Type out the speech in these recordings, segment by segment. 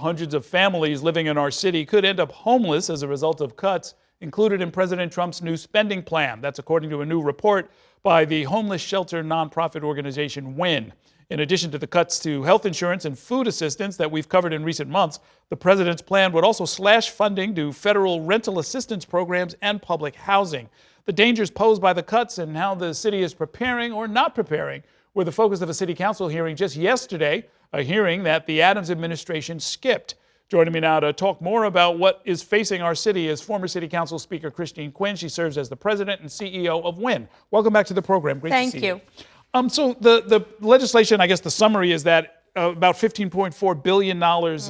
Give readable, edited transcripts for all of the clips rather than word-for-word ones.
Hundreds of families living in our city could end up homeless as a result of cuts included in President Trump's new spending plan. That's according to a new report by the homeless shelter nonprofit organization Quinn. In addition to the cuts to health insurance and food assistance that we've covered in recent months, the president's plan would also slash funding to federal rental assistance programs and public housing. The dangers posed by the cuts and how the city is preparing or not preparing were the focus of a city council hearing just yesterday, a hearing that the Adams administration skipped. Joining me now to talk more about what is facing our city is former City Council Speaker Christine Quinn. She serves as the president and CEO of Quinn. Welcome back to the program. Great to see you. Thank you. So the legislation, I guess the summary is that about $15.4 billion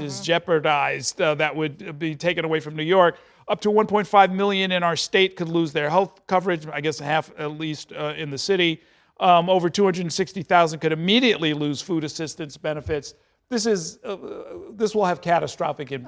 is jeopardized that would be taken away from New York. Up to 1.5 million in our state could lose their health coverage, I guess half at least in the city. Over 260,000 could immediately lose food assistance benefits. This will have catastrophic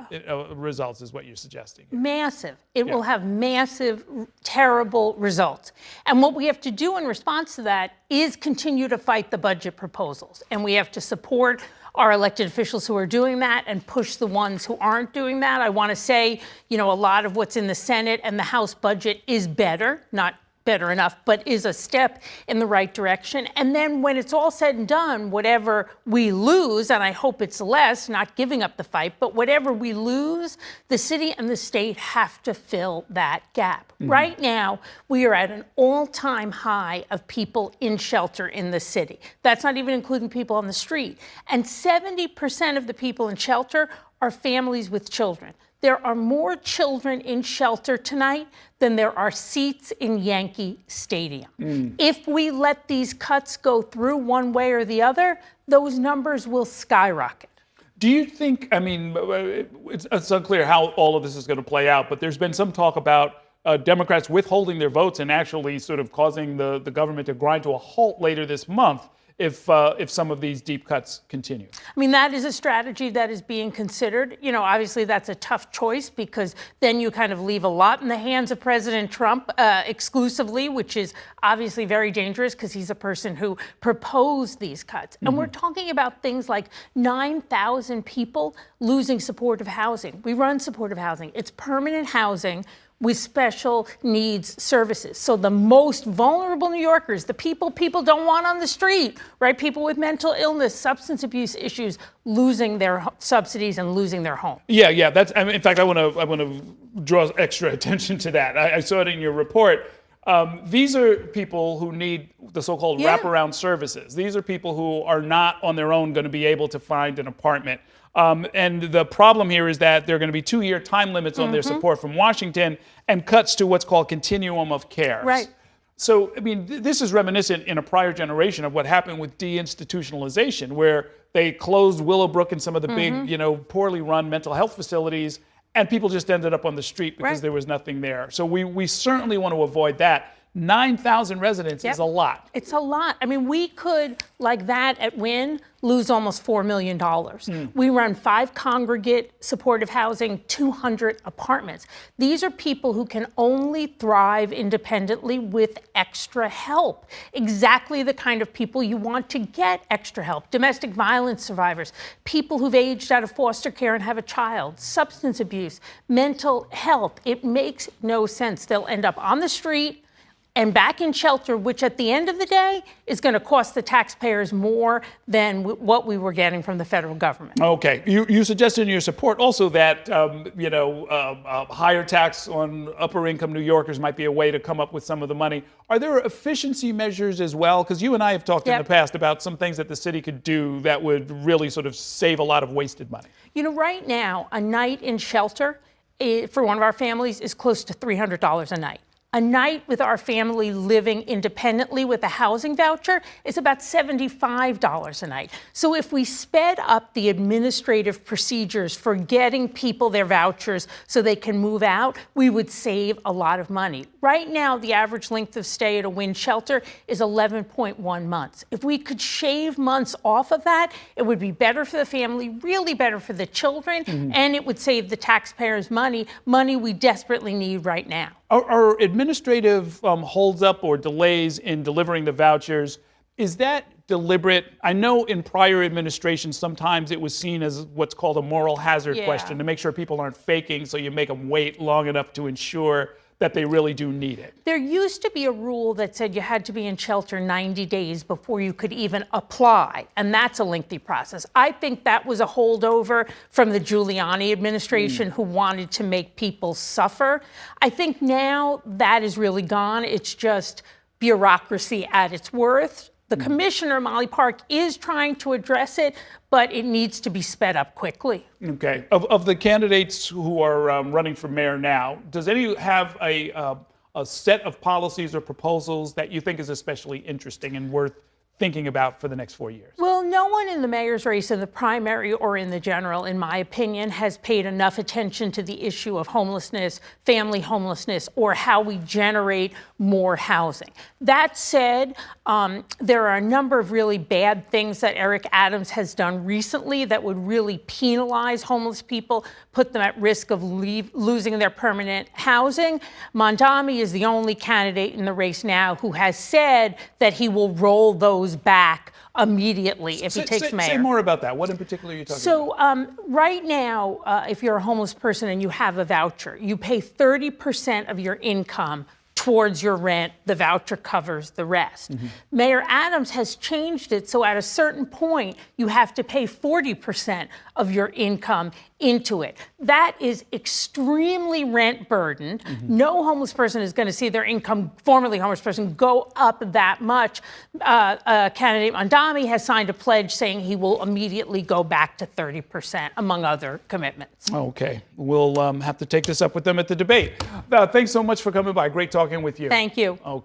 results, is what you're suggesting. Massive. It will have massive, terrible results. And what we have to do in response to that is continue to fight the budget proposals. And we have to support our elected officials who are doing that and push the ones who aren't doing that. I want to say, a lot of what's in the Senate and the House budget is better, not better enough, but is a step in the right direction. And then when it's all said and done, whatever we lose, and I hope it's less, not giving up the fight, but whatever we lose, the city and the state have to fill that gap. Right now, we are at an all-time high of people in shelter in the city. That's not even including people on the street. And 70% of the people in shelter are families with children. There are more children in shelter tonight than there are seats in Yankee Stadium. If we let these cuts go through one way or the other, those numbers will skyrocket. Do you think, it's unclear how all of this is going to play out, but there's been some talk about Democrats withholding their votes and actually sort of causing the government to grind to a halt later this month if some of these deep cuts continue. That is a strategy that is being considered. Obviously that's a tough choice because then you kind of leave a lot in the hands of President Trump exclusively, which is obviously very dangerous because he's a person who proposed these cuts. And we're talking about things like 9,000 people losing supportive housing. We run supportive housing. It's permanent housing with special needs services. So the most vulnerable New Yorkers, the people don't want on the street, right? People with mental illness, substance abuse issues, losing their subsidies and losing their home. Yeah. That's. In fact, I want to draw extra attention to that. I saw it in your report. These are people who need the so-called wraparound services. These are people who are not on their own going to be able to find an apartment. And the problem here is that there are going to be 2-year time limits on their support from Washington and cuts to what's called continuum of care. Right. So, this is reminiscent in a prior generation of what happened with deinstitutionalization, where they closed Willowbrook and some of the big, poorly run mental health facilities, and people just ended up on the street because there was nothing there. So we certainly want to avoid that. 9,000 residents is a lot. It's a lot. We could, like that at Quinn, lose almost $4 million. We run 5 congregate supportive housing, 200 apartments. These are people who can only thrive independently with extra help. Exactly the kind of people you want to get extra help. Domestic violence survivors, people who've aged out of foster care and have a child, substance abuse, mental health. It makes no sense. They'll end up on the street and back in shelter, which at the end of the day is going to cost the taxpayers more than what we were getting from the federal government. Okay. You suggested in your support also that, higher tax on upper income New Yorkers might be a way to come up with some of the money. Are there efficiency measures as well? Because you and I have talked in the past about some things that the city could do that would really sort of save a lot of wasted money. Right now, a night in shelter for one of our families is close to $300 a night. A night with our family living independently with a housing voucher is about $75 a night. So if we sped up the administrative procedures for getting people their vouchers so they can move out, we would save a lot of money. Right now, the average length of stay at a Quinn shelter is 11.1 months. If we could shave months off of that, it would be better for the family, really better for the children, and it would save the taxpayers money we desperately need right now. Are administrative holds up or delays in delivering the vouchers, is that deliberate? I know in prior administrations, sometimes it was seen as what's called a moral hazard question to make sure people aren't faking, so you make them wait long enough to ensure that they really do need it. There used to be a rule that said you had to be in shelter 90 days before you could even apply, and that's a lengthy process. I think that was a holdover from the Giuliani administration who wanted to make people suffer. I think now that is really gone. It's just bureaucracy at its worst. The commissioner, Molly Park, is trying to address it, but it needs to be sped up quickly. Okay. Of the candidates who are running for mayor now, does any have a set of policies or proposals that you think is especially interesting and worth thinking about for the next 4 years? Well, no one in the mayor's race, in the primary or in the general, in my opinion, has paid enough attention to the issue of homelessness, family homelessness, or how we generate more housing. That said, there are a number of really bad things that Eric Adams has done recently that would really penalize homeless people, put them at risk of losing their permanent housing. Mondami is the only candidate in the race now who has said that he will roll those back immediately if he takes mayor. Say more about that. What in particular are you talking about? So right now, if you're a homeless person and you have a voucher, you pay 30% of your income towards your rent. The voucher covers the rest. Mayor Adams has changed it so at a certain point you have to pay 40% of your income into it. That is extremely rent burdened. No homeless person is going to see their income, formerly homeless person, go up that much. Candidate Mondami has signed a pledge saying he will immediately go back to 30%, among other commitments. Okay. We'll have to take this up with them at the debate. Thanks so much for coming by. Great talking with you. Thank you. Okay.